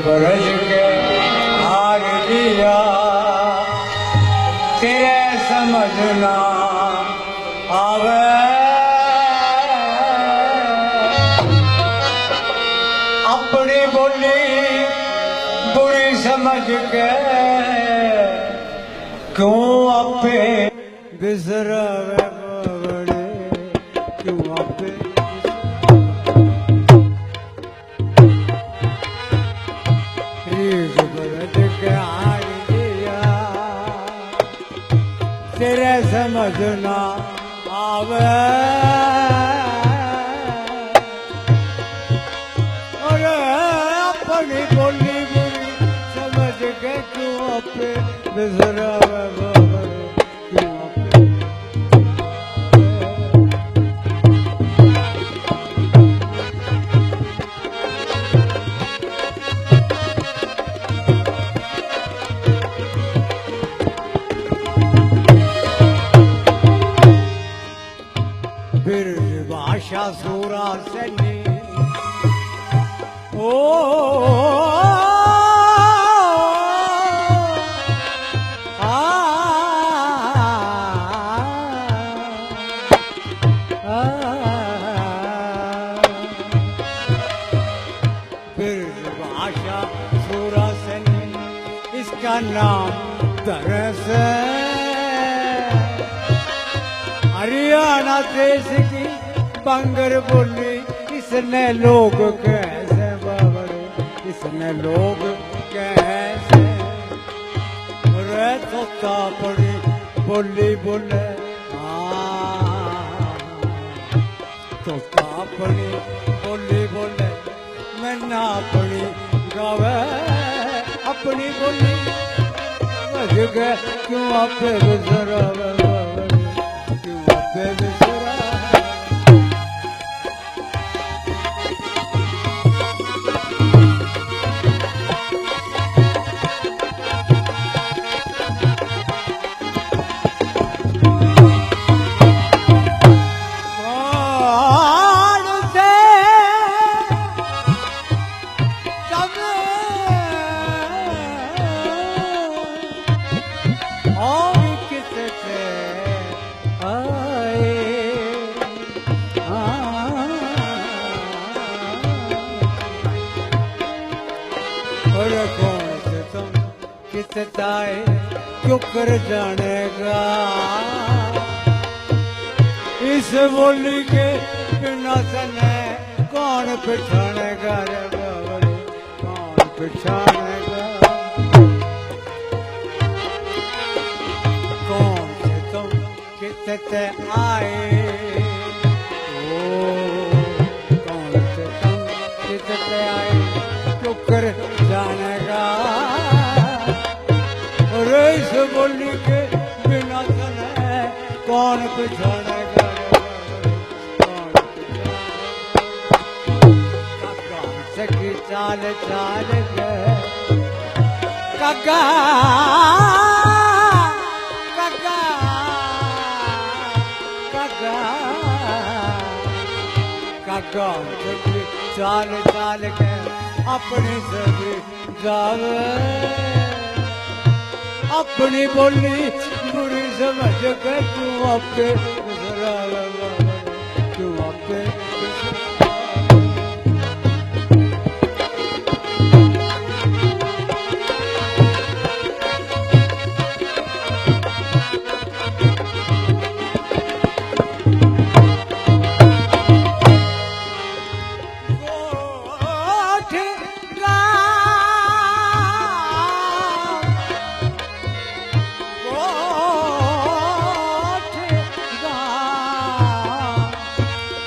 बरस के हार लिया तेरे समझना आवे अपनी बोली बुरी समझ के क्यों आपे बिसरावे बड़े क्यों आपे तेरे समझना आवे और अपनी बोली बुरी समझ के क्यों आपे बिसरावे क्यों आपे फिर भाषा सूरा से ओ फिर भाषा सूरा से इसका नाम तरस हरियाणा देश की बंगर बोली इसने लोग कैसे बाबरे इसने लोग कैसे रे तोता पड़ी बोली बोले तोता पड़ी बोली बोले मैं ना पड़ी गावे अपनी बोली जगह क्यों आपे गुजरावे क्यों कर जानेगा इस बोली के बिना सने कौन पहचानेगा रे बाबरे कौन पहचानेगा कौन से तुम कितने आए ओ कौन से तुम कितने आए क्यों कर जानेगा इस बोली के बिना सने कौन पहचानेगा सखी चाल चाल के काका काका काका काका सखी चाल चाल के अपनी सभी जावे अपनी बोली बुरी समझ के तू आपके तू आपके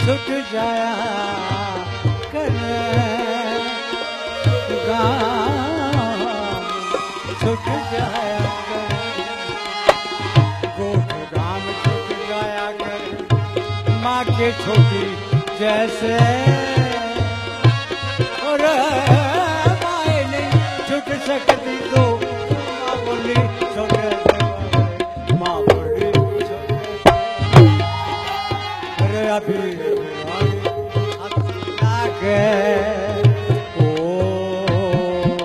छुट जाया कर छुट जाया कर गोठ गाम छुट जाया कर माँ के छोटी जैसे और माए नहीं छुट सकती तो माँ बोली छोटे माँ बोली अरे अभी ओ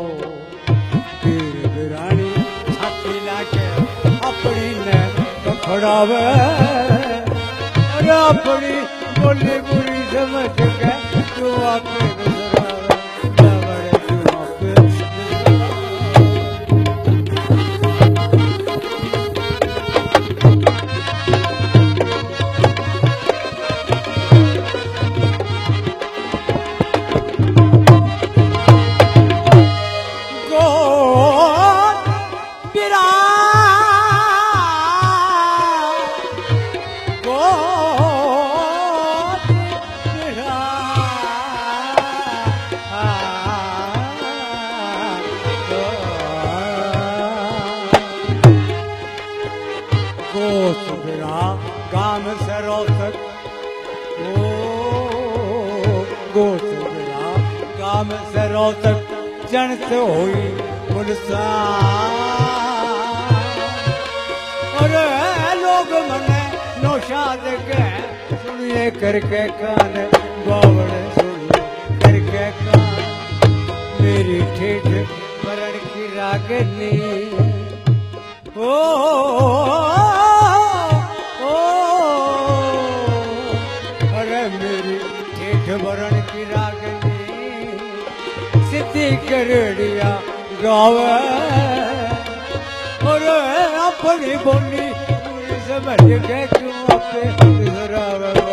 नाम से रोतक जनत हुई गुलसान और लोग मने नौशाद के सुनिए करके कान बावड़ सुनिए करके कान मेरी ठेठ मरण की रागनी ओ अरे मेरी ठेठ मरण की रागनी सिद्धि करेड़िया गावे और अपनी बोली समझ के क्यों अपने